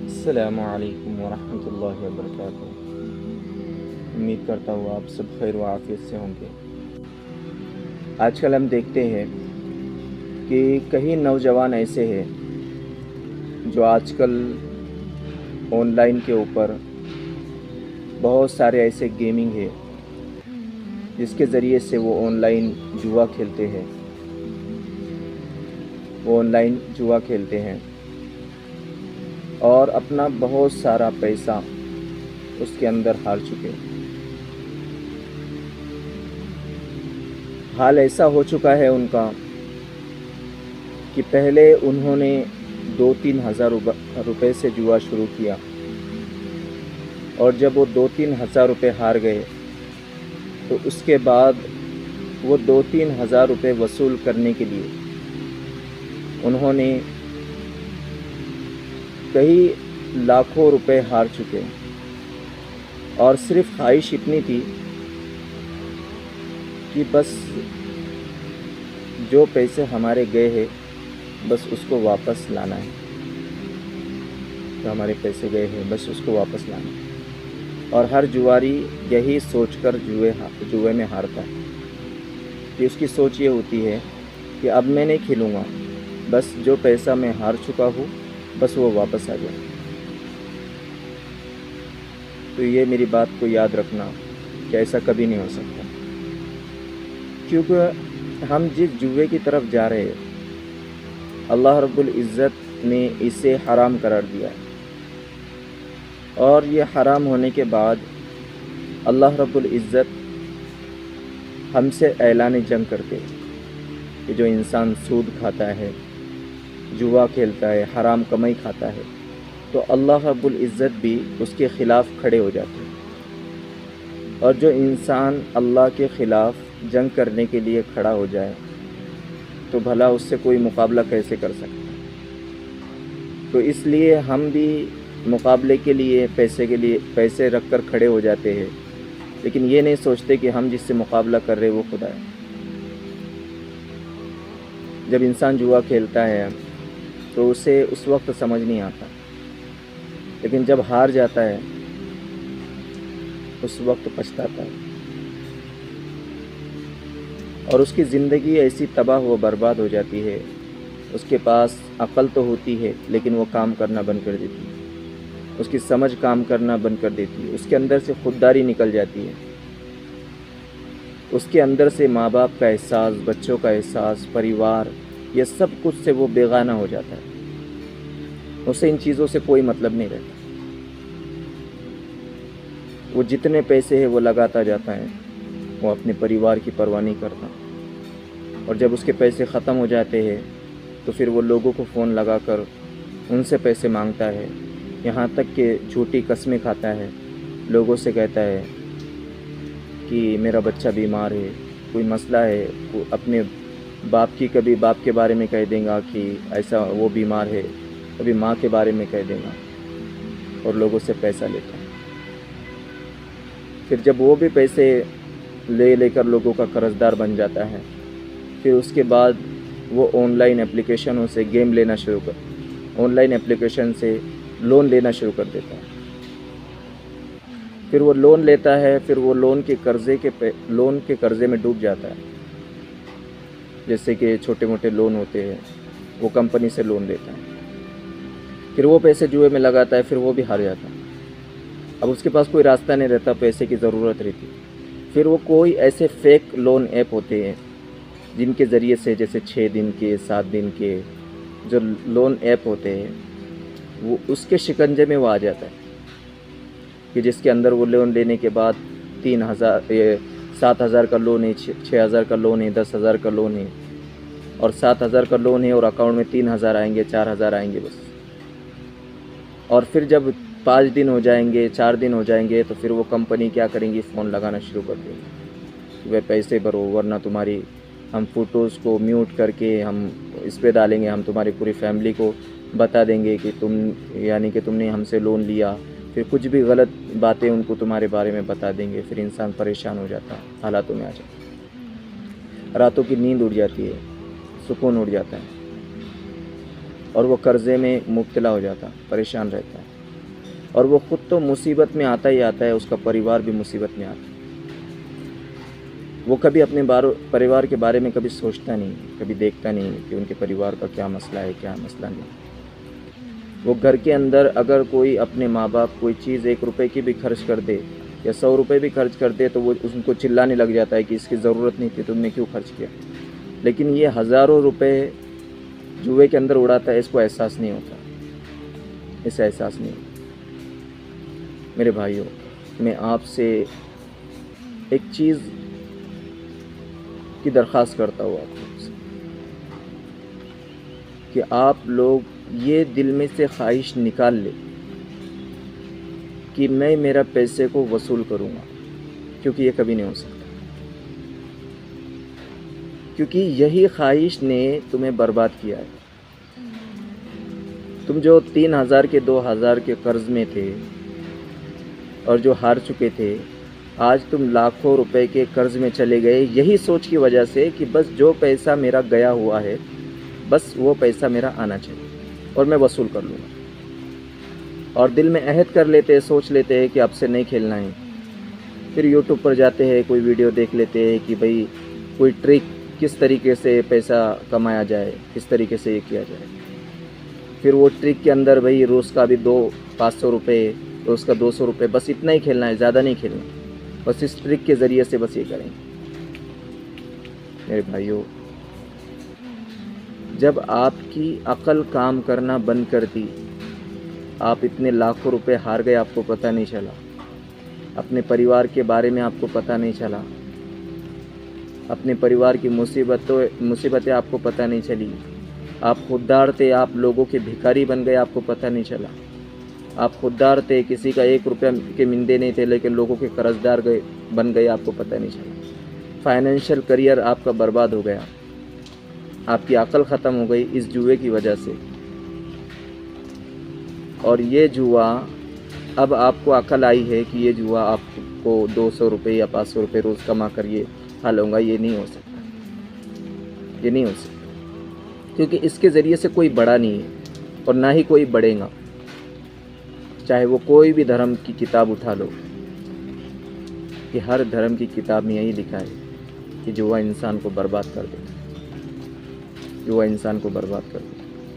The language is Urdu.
السلام علیکم ورحمۃ اللہ وبرکاتہ۔ امید کرتا ہوں آپ سب خیر و عافیت سے ہوں گے۔ آج کل ہم دیکھتے ہیں کہ کئی نوجوان ایسے ہیں جو آج کل آن لائن کے اوپر بہت سارے ایسے گیمنگ ہے جس کے ذریعے سے وہ آن لائن جوا کھیلتے ہیں اور اپنا بہت سارا پیسہ اس کے اندر ہار چکے۔ حال ایسا ہو چکا ہے ان کا کہ پہلے انہوں نے 2-3 ہزار روپے سے جوا شروع کیا، اور جب وہ 2-3 ہزار روپے ہار گئے تو اس کے بعد وہ 2-3 ہزار روپے وصول کرنے کے لیے انہوں نے کئی لاکھوں روپے ہار چکے، اور صرف خواہش اتنی تھی کہ بس جو پیسے ہمارے گئے ہیں بس اس کو واپس لانا ہے، جو ہمارے پیسے گئے ہیں بس اس کو واپس لانا ہے۔ اور ہر جواری یہی سوچ کر جوئے میں ہارتا ہے کہ اس کی سوچ یہ ہوتی ہے کہ اب میں نہیں کھیلوں گا، بس جو پیسہ میں ہار چکا ہوں بس وہ واپس آ جائے۔ تو یہ میری بات کو یاد رکھنا کہ ایسا کبھی نہیں ہو سکتا، کیونکہ ہم جس جوئے کی طرف جا رہے ہیں اللہ رب العزت نے اسے حرام قرار دیا ہے، اور یہ حرام ہونے کے بعد اللہ رب العزت ہم سے اعلان جنگ کرتے ہیں کہ جو انسان سود کھاتا ہے، جوا کھیلتا ہے، حرام کمائی کھاتا ہے، تو اللہ رب العزت بھی اس کے خلاف کھڑے ہو جاتے ہیں۔ اور جو انسان اللہ کے خلاف جنگ کرنے کے لیے کھڑا ہو جائے تو بھلا اس سے کوئی مقابلہ کیسے کر سکتا ہے؟ تو اس لیے ہم بھی مقابلے کے لیے پیسے رکھ کر کھڑے ہو جاتے ہیں، لیکن یہ نہیں سوچتے کہ ہم جس سے مقابلہ کر رہے وہ خدا ہے۔ جب انسان جوا کھیلتا ہے تو اسے اس وقت سمجھ نہیں آتا، لیکن جب ہار جاتا ہے اس وقت پچھتاتا ہے، اور اس کی زندگی ایسی تباہ و برباد ہو جاتی ہے۔ اس کے پاس عقل تو ہوتی ہے لیکن وہ کام کرنا بند کر دیتی ہے، اس کی سمجھ کام کرنا بند کر دیتی ہے، اس کے اندر سے خودداری نکل جاتی ہے، اس کے اندر سے ماں باپ کا احساس، بچوں کا احساس، پریوار، یہ سب کچھ سے وہ بیگانہ ہو جاتا ہے۔ اسے ان چیزوں سے کوئی مطلب نہیں رہتا، وہ جتنے پیسے ہیں وہ لگاتا جاتا ہے، وہ اپنے پریوار کی پرواہ نہیں کرتا، اور جب اس کے پیسے ختم ہو جاتے ہیں تو پھر وہ لوگوں کو فون لگا کر ان سے پیسے مانگتا ہے، یہاں تک کہ جھوٹی قسمیں کھاتا ہے، لوگوں سے کہتا ہے کہ میرا بچہ بیمار ہے، کوئی مسئلہ ہے، وہ اپنے کبھی باپ کے بارے میں کہہ دیں گا کہ ایسا وہ بیمار ہے، کبھی ماں کے بارے میں کہہ دیں گا، اور لوگوں سے پیسہ لیتا ہے۔ پھر جب وہ بھی پیسے لے کر لوگوں کا قرض دار بن جاتا ہے، پھر اس کے بعد وہ آن لائن اپلیکیشنوں سے لون لینا شروع کر دیتا ہے۔ پھر وہ لون لیتا ہے، پھر وہ لون کے قرضے میں ڈوب جاتا ہے۔ جیسے کہ چھوٹے موٹے لون ہوتے ہیں، وہ کمپنی سے لون لیتا ہے، پھر وہ پیسے جوئے میں لگاتا ہے، پھر وہ بھی ہار جاتا ہے۔ اب اس کے پاس کوئی راستہ نہیں رہتا، پیسے کی ضرورت رہتی، پھر وہ کوئی ایسے فیک لون ایپ ہوتے ہیں جن کے ذریعے سے، جیسے 6 دن کے 7 دن کے جو لون ایپ ہوتے ہیں، وہ اس کے شکنجے میں وہ آ جاتا ہے کہ جس کے اندر وہ لون لینے کے بعد 7,000 کا لون ہے، 6,000 کا لون ہے، 10,000 کا لون ہے، اور 7,000 کا لون ہے اور اکاؤنٹ میں 3,000 آئیں گے، 4,000 آئیں گے بس۔ اور پھر جب 5 دن ہو جائیں گے، 4 دن ہو جائیں گے، تو پھر وہ کمپنی کیا کریں گی، فون لگانا شروع کر دیں گے، وہ پیسے بھرو ورنہ تمہاری ہم فوٹوز کو میوٹ کر کے ہم اس پہ ڈالیں گے، ہم تمہاری پوری فیملی کو بتا دیں گے کہ تم نے ہم سے لون لیا، پھر کچھ بھی غلط باتیں ان کو تمہارے بارے میں بتا دیں گے۔ پھر انسان پریشان ہو جاتا ہے، حالاتوں میں آ جاتا ہے، راتوں کی نیند اڑ جاتی ہے، سکون اڑ جاتا ہے، اور وہ قرضے میں مبتلا ہو جاتا ہے، پریشان رہتا ہے۔ اور وہ خود تو مصیبت میں آتا ہی آتا ہے، اس کا پریوار بھی مصیبت میں آتا ہے۔ وہ کبھی اپنے پریوار کے بارے میں کبھی سوچتا نہیں، کبھی دیکھتا نہیں کہ ان کے پریوار کا کیا مسئلہ ہے، کیا مسئلہ نہیں۔ وہ گھر کے اندر اگر کوئی اپنے ماں باپ کوئی چیز 1 روپے کی بھی خرچ کر دے یا 100 روپے بھی خرچ کر دے تو وہ ان کو چلانے لگ جاتا ہے کہ اس کی ضرورت نہیں تھی، تم نے کیوں خرچ کیا۔ لیکن یہ ہزاروں روپے جوئے کے اندر اڑاتا ہے، اس کو احساس نہیں ہوتا، اسے احساس نہیں ہوتا۔ میرے بھائیوں، میں آپ سے ایک چیز کی درخواست کرتا ہوں آپ لوگ سے کہ آپ لوگ یہ دل میں سے خواہش نکال لیں کہ میں میرا پیسے کو وصول کروں گا، کیونکہ یہ کبھی نہیں ہو سکتا، کیونکہ یہی خواہش نے تمہیں برباد کیا ہے۔ تم جو 3000 کے 2000 کے قرض میں تھے اور جو ہار چکے تھے، آج تم لاکھوں روپے کے قرض میں چلے گئے، یہی سوچ کی وجہ سے کہ بس جو پیسہ میرا گیا ہوا ہے بس وہ پیسہ میرا آنا چاہیے اور میں وصول کر لوں گا۔ اور دل میں عہد کر لیتے ہیں، سوچ لیتے ہیں کہ اب سے نہیں کھیلنا ہے۔ پھر یوٹیوب پر جاتے ہیں، کوئی ویڈیو دیکھ لیتے ہیں کہ بھئی کوئی ٹرک کس طریقے سے پیسہ کمایا جائے، کس طریقے سے یہ کیا جائے۔ پھر وہ ٹرک کے اندر بھئی روز کا بھی 500 روپے، روز کا 200 روپے، بس اتنا ہی کھیلنا ہے، زیادہ نہیں کھیلنا، بس اس ٹرک کے ذریعے سے بس یہ کریں۔ میرے بھائیوں، جب آپ کی عقل کام کرنا بند کر دی، آپ اتنے لاکھوں روپے ہار گئے، آپ کو پتہ نہیں چلا، اپنے پریوار کے بارے میں آپ کو پتہ نہیں چلا، اپنے پریوار کی مصیبتیں آپ کو پتہ نہیں چلی، آپ خوددار تھے، آپ لوگوں کے بھکاری بن گئے، آپ کو پتہ نہیں چلا، آپ خوددار تھے، کسی کا 1 روپیہ کے مندے نہیں تھے، لیکن لوگوں کے قرض دار بن گئے، آپ کو پتہ نہیں چلا۔ فائنینشیل کریئر آپ کا برباد ہو گیا، آپ کی عقل ختم ہو گئی اس جوئے کی وجہ سے۔ اور یہ جوا، اب آپ کو عقل آئی ہے کہ یہ جوا آپ کو 200 روپے یا 500 روپے روز کما کر یہ کھا لوں گا، یہ نہیں ہو سکتا، یہ نہیں ہو سکتا، کیونکہ اس کے ذریعے سے کوئی بڑا نہیں ہے اور نہ ہی کوئی بڑھے گا۔ چاہے وہ کوئی بھی دھرم کی کتاب اٹھا لو، کہ ہر دھرم کی کتاب میں یہی لکھا ہے کہ جوا انسان کو برباد کر دیتا ہے، جوا انسان کو برباد کر دیتا ہے۔